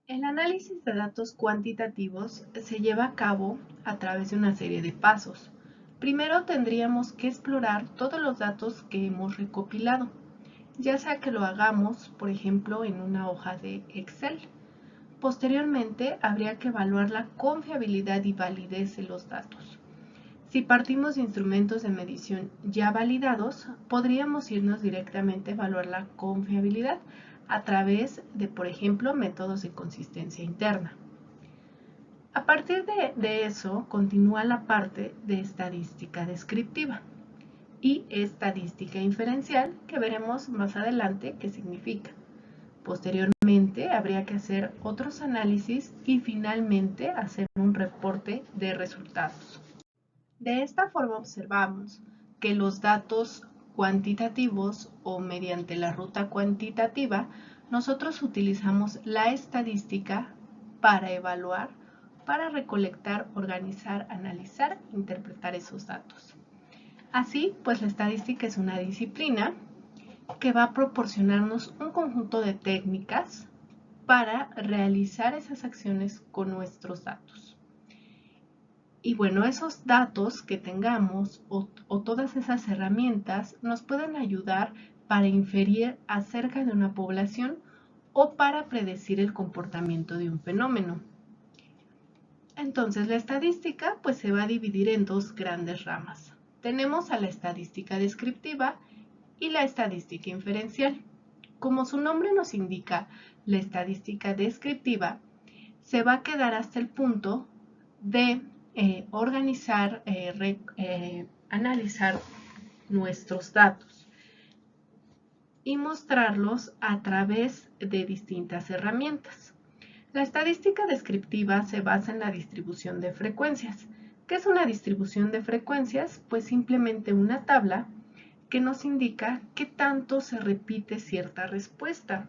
El análisis de datos cuantitativos se lleva a cabo a través de una serie de pasos. Primero tendríamos que explorar todos los datos que hemos recopilado, ya sea que lo hagamos, por ejemplo, en una hoja de Excel. Posteriormente, habría que evaluar la confiabilidad y validez de los datos. Si partimos de instrumentos de medición ya validados, podríamos irnos directamente a evaluar la confiabilidad a través de, por ejemplo, métodos de consistencia interna. A partir de eso, continúa la parte de estadística descriptiva y estadística inferencial, que veremos más adelante qué significa. Posteriormente, habría que hacer otros análisis y finalmente hacer un reporte de resultados. De esta forma observamos que los datos cuantitativos o mediante la ruta cuantitativa, nosotros utilizamos la estadística para evaluar, para recolectar, organizar, analizar, interpretar esos datos. Así, pues la estadística es una disciplina que va a proporcionarnos un conjunto de técnicas para realizar esas acciones con nuestros datos. Y bueno, esos datos que tengamos o todas esas herramientas nos pueden ayudar para inferir acerca de una población o para predecir el comportamiento de un fenómeno. Entonces la estadística pues se va a dividir en dos grandes ramas. Tenemos a la estadística descriptiva y la estadística inferencial. Como su nombre nos indica, la estadística descriptiva se va a quedar hasta el punto de organizar, analizar nuestros datos y mostrarlos a través de distintas herramientas. La estadística descriptiva se basa en la distribución de frecuencias. ¿Qué es una distribución de frecuencias? Pues simplemente una tabla que nos indica qué tanto se repite cierta respuesta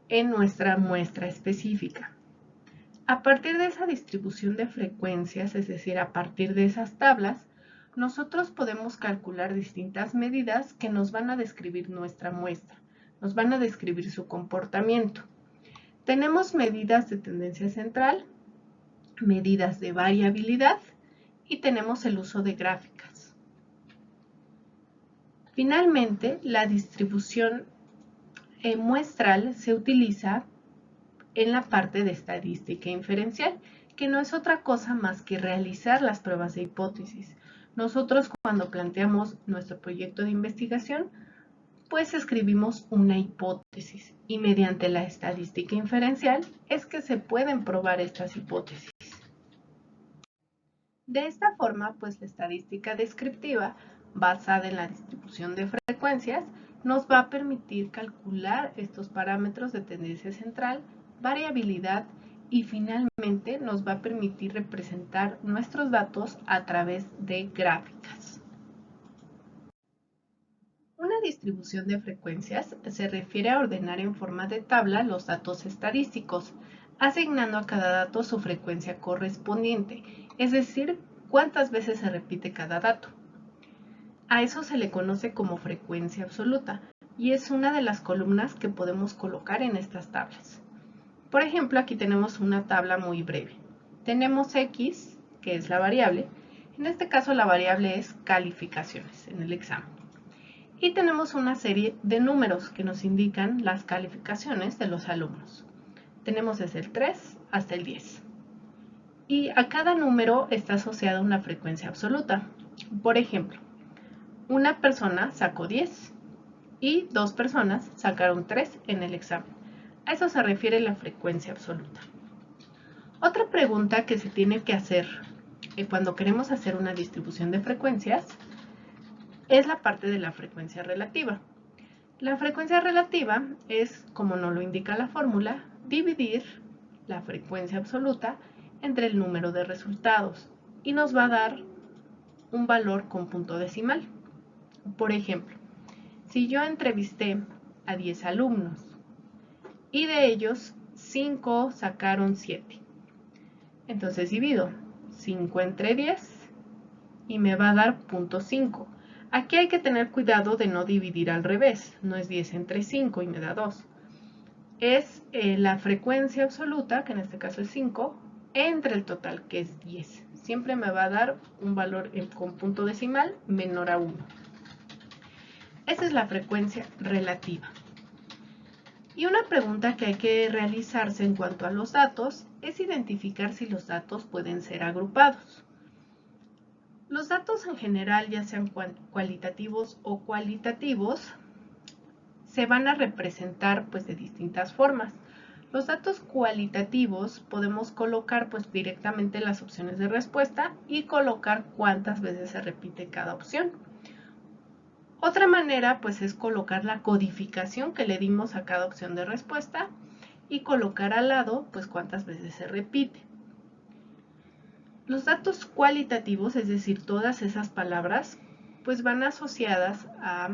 en nuestra muestra específica. A partir de esa distribución de frecuencias, es decir, a partir de esas tablas, nosotros podemos calcular distintas medidas que nos van a describir nuestra muestra, nos van a describir su comportamiento. Tenemos medidas de tendencia central, medidas de variabilidad y tenemos el uso de gráficas. Finalmente, la distribución muestral se utiliza en la parte de estadística inferencial, que no es otra cosa más que realizar las pruebas de hipótesis. Nosotros cuando planteamos nuestro proyecto de investigación, pues escribimos una hipótesis y mediante la estadística inferencial es que se pueden probar estas hipótesis. De esta forma, pues la estadística descriptiva, basada en la distribución de frecuencias, nos va a permitir calcular estos parámetros de tendencia central, variabilidad y finalmente nos va a permitir representar nuestros datos a través de gráficas. Una distribución de frecuencias se refiere a ordenar en forma de tabla los datos estadísticos, asignando a cada dato su frecuencia correspondiente, es decir, cuántas veces se repite cada dato. A eso se le conoce como frecuencia absoluta y es una de las columnas que podemos colocar en estas tablas. Por ejemplo, aquí tenemos una tabla muy breve. Tenemos X, que es la variable. En este caso la variable es calificaciones en el examen. Y tenemos una serie de números que nos indican las calificaciones de los alumnos. Tenemos desde el 3 hasta el 10. Y a cada número está asociada una frecuencia absoluta. Por ejemplo, una persona sacó 10 y 2 personas sacaron 3 en el examen. A eso se refiere la frecuencia absoluta. Otra pregunta que se tiene que hacer cuando queremos hacer una distribución de frecuencias es la parte de la frecuencia relativa. La frecuencia relativa es, como nos lo indica la fórmula, dividir la frecuencia absoluta entre el número de resultados y nos va a dar un valor con punto decimal. Por ejemplo, si yo entrevisté a 10 alumnos y de ellos 5 sacaron 7, entonces divido 5 entre 10 y me va a dar 0.5. Aquí hay que tener cuidado de no dividir al revés, no es 10 entre 5 y me da 2. es la frecuencia absoluta, que en este caso es 5, entre el total, que es 10. Siempre me va a dar un valor con punto decimal menor a 1. Esa es la frecuencia relativa. Y una pregunta que hay que realizarse en cuanto a los datos es identificar si los datos pueden ser agrupados. Los datos en general, ya sean cualitativos o cualitativos, se van a representar pues de distintas formas. Los datos cualitativos podemos colocar pues directamente las opciones de respuesta y colocar cuántas veces se repite cada opción. Otra manera pues es colocar la codificación que le dimos a cada opción de respuesta y colocar al lado pues cuántas veces se repite. Los datos cualitativos, es decir, todas esas palabras, pues van asociadas a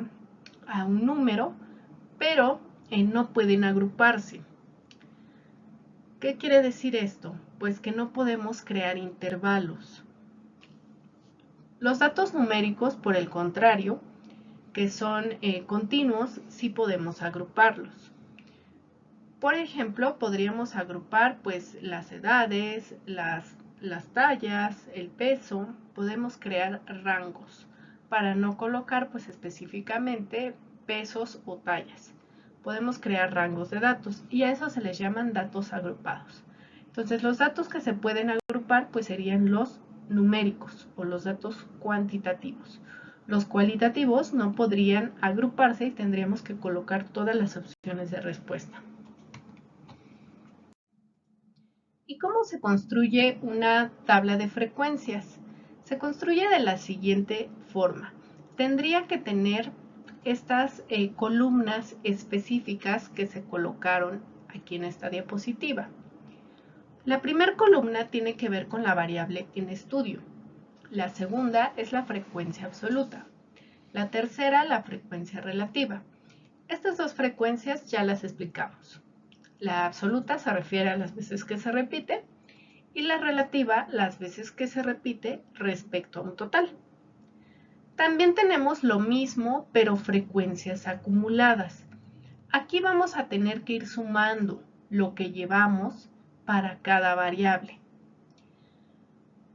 un número, pero no pueden agruparse. ¿Qué quiere decir esto? Pues que no podemos crear intervalos. Los datos numéricos, por el contrario, que son continuos, sí podemos agruparlos. Por ejemplo, podríamos agrupar pues las edades, las tallas, el peso. Podemos crear rangos para no colocar pues específicamente pesos o tallas. Podemos crear rangos de datos y a eso se les llaman datos agrupados. Entonces los datos que se pueden agrupar pues serían los numéricos o los datos cuantitativos. Los cualitativos no podrían agruparse y tendríamos que colocar todas las opciones de respuesta. ¿Y cómo se construye una tabla de frecuencias? Se construye de la siguiente forma. Tendría que tener estas columnas específicas que se colocaron aquí en esta diapositiva. La primera columna tiene que ver con la variable en estudio. La segunda es la frecuencia absoluta. La tercera, la frecuencia relativa. Estas dos frecuencias ya las explicamos. La absoluta se refiere a las veces que se repite y la relativa las veces que se repite respecto a un total. También tenemos lo mismo, pero frecuencias acumuladas. Aquí vamos a tener que ir sumando lo que llevamos para cada variable.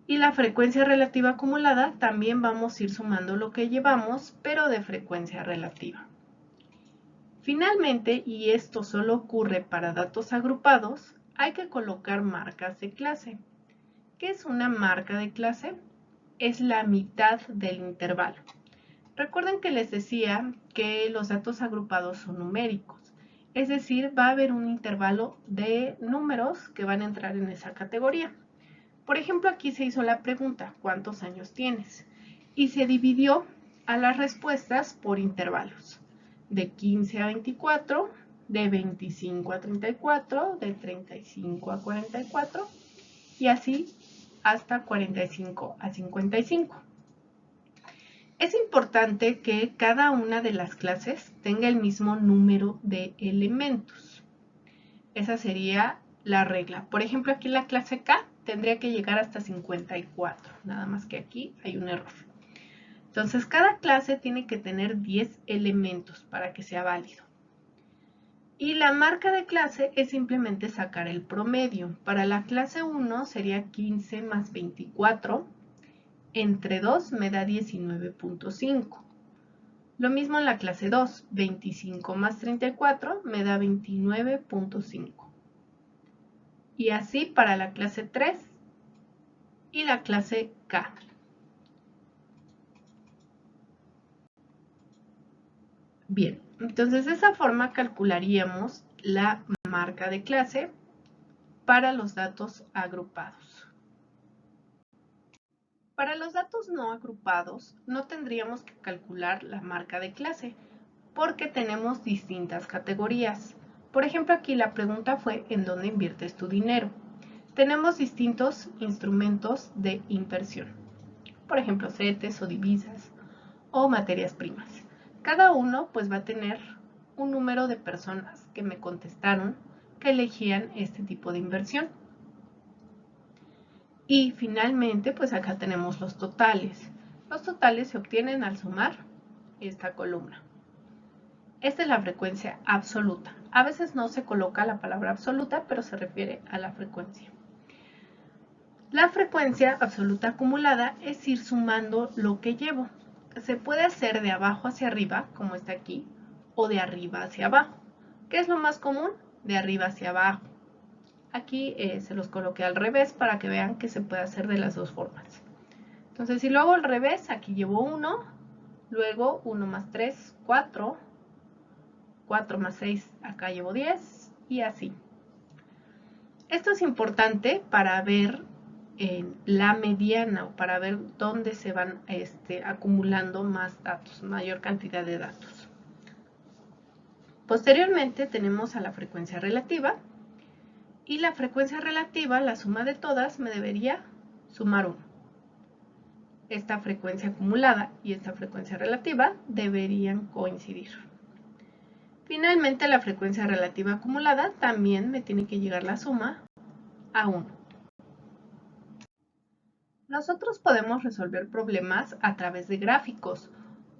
Y la frecuencia relativa acumulada también vamos a ir sumando lo que llevamos, pero de frecuencia relativa. Finalmente, y esto solo ocurre para datos agrupados, hay que colocar marcas de clase. ¿Qué es una marca de clase? Es la mitad del intervalo. Recuerden que les decía que los datos agrupados son numéricos, es decir, va a haber un intervalo de números que van a entrar en esa categoría. Por ejemplo, aquí se hizo la pregunta, ¿cuántos años tienes? Y se dividió a las respuestas por intervalos. De 15 a 24, de 25 a 34, de 35 a 44 y así hasta 45 a 55. Es importante que cada una de las clases tenga el mismo número de elementos. Esa sería la regla. Por ejemplo, aquí la clase K tendría que llegar hasta 54, nada más que aquí hay un error. Entonces, cada clase tiene que tener 10 elementos para que sea válido. Y la marca de clase es simplemente sacar el promedio. Para la clase 1 sería 15 más 24. Entre 2 me da 19.5. Lo mismo en la clase 2. 25 más 34 me da 29.5. Y así para la clase 3 y la clase K. Bien, entonces de esa forma calcularíamos la marca de clase para los datos agrupados. Para los datos no agrupados no tendríamos que calcular la marca de clase porque tenemos distintas categorías. Por ejemplo, aquí la pregunta fue ¿en dónde inviertes tu dinero? Tenemos distintos instrumentos de inversión. Por ejemplo, CETES o divisas o materias primas. Cada uno pues va a tener un número de personas que me contestaron que elegían este tipo de inversión. Y finalmente pues acá tenemos los totales. Los totales se obtienen al sumar esta columna. Esta es la frecuencia absoluta. A veces no se coloca la palabra absoluta, pero se refiere a la frecuencia. La frecuencia absoluta acumulada es ir sumando lo que llevo. Se puede hacer de abajo hacia arriba, como está aquí, o de arriba hacia abajo. ¿Qué es lo más común? De arriba hacia abajo. Aquí se los coloqué al revés para que vean que se puede hacer de las dos formas. Entonces, si lo hago al revés, aquí llevo 1, luego 1 más 3, 4, 4 más 6, acá llevo 10, y así. Esto es importante para ver la mediana o para ver dónde se van acumulando más datos, mayor cantidad de datos. Posteriormente tenemos a la frecuencia relativa, y la frecuencia relativa, la suma de todas, me debería sumar 1. Esta frecuencia acumulada y esta frecuencia relativa deberían coincidir. Finalmente, la frecuencia relativa acumulada también me tiene que llegar la suma a 1. Nosotros podemos resolver problemas a través de gráficos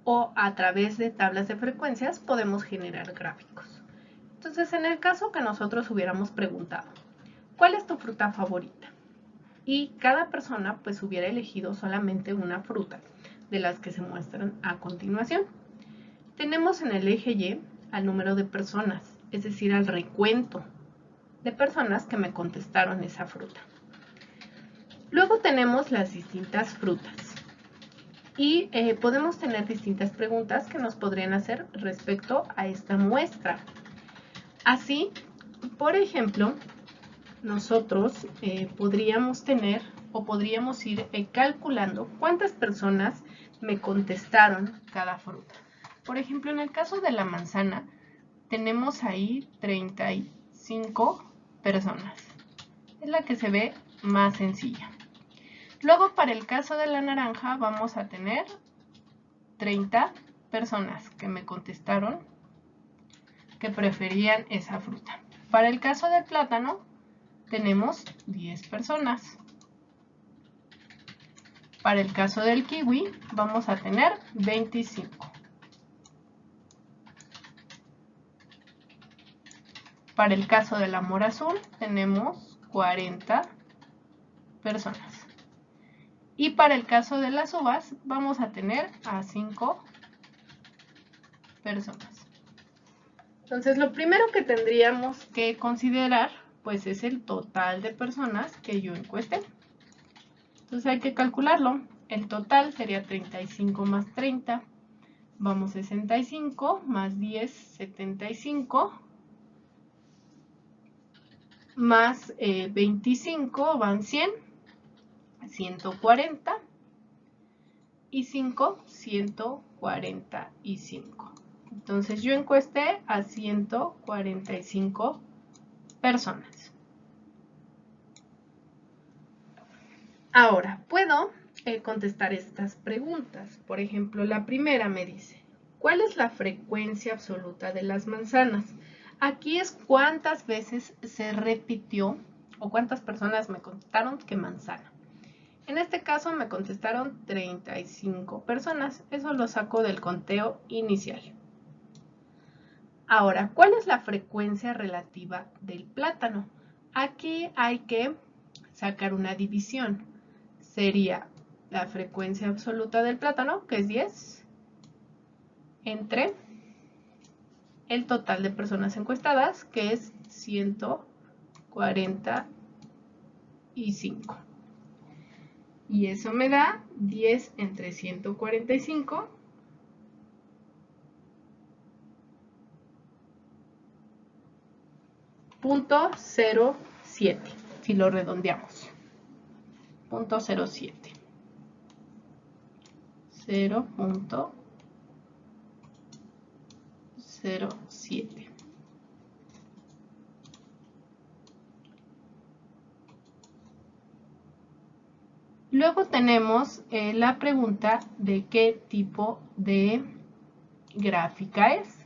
o a través de tablas de frecuencias podemos generar gráficos. Entonces, en el caso que nosotros hubiéramos preguntado, ¿cuál es tu fruta favorita? Y cada persona pues hubiera elegido solamente una fruta de las que se muestran a continuación. Tenemos en el eje Y al número de personas, es decir, al recuento de personas que me contestaron esa fruta. Luego tenemos las distintas frutas y podemos tener distintas preguntas que nos podrían hacer respecto a esta muestra. Así, por ejemplo, nosotros podríamos tener o podríamos ir calculando cuántas personas me contestaron cada fruta. Por ejemplo, en el caso de la manzana, tenemos ahí 35 personas. Es la que se ve más sencilla. Luego, para el caso de la naranja, vamos a tener 30 personas que me contestaron que preferían esa fruta. Para el caso del plátano, tenemos 10 personas. Para el caso del kiwi, vamos a tener 25. Para el caso del amor azul, tenemos 40 personas. Y para el caso de las uvas, vamos a tener a 5 personas. Entonces, lo primero que tendríamos que considerar, pues, es el total de personas que yo encuesté. Entonces, hay que calcularlo. El total sería 35 más 30. Vamos 65 más 10, 75. Más 25 van 100, 140. Y 5, 145. Entonces yo encuesté a 145 personas. Ahora, puedo contestar estas preguntas. Por ejemplo, la primera me dice, ¿cuál es la frecuencia absoluta de las manzanas? Aquí es cuántas veces se repitió o cuántas personas me contestaron que manzana. En este caso me contestaron 35 personas. Eso lo saco del conteo inicial. Ahora, ¿cuál es la frecuencia relativa del plátano? Aquí hay que sacar una división. Sería la frecuencia absoluta del plátano, que es 10, entre el total de personas encuestadas, que es 145. Y eso me da 10 entre 145. .07, si lo redondeamos. 0.07. 0.07. Luego tenemos la pregunta de qué tipo de gráfica es.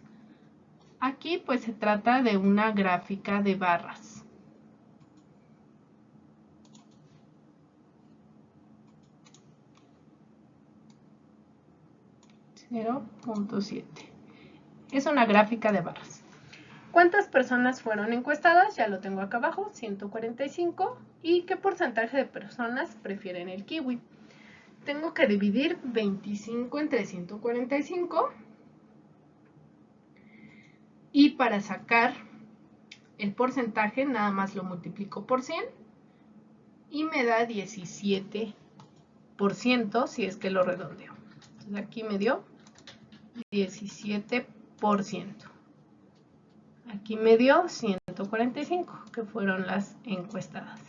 Aquí pues se trata de una gráfica de barras. .7. Es una gráfica de barras. ¿Cuántas personas fueron encuestadas? Ya lo tengo acá abajo, 145. ¿Y qué porcentaje de personas prefieren el kiwi? Tengo que dividir 25 entre 145. Y para sacar el porcentaje, nada más lo multiplico por 100. Y me da 17%, si es que lo redondeo. Entonces aquí me dio 17%. Aquí me dio 145, que fueron las encuestadas.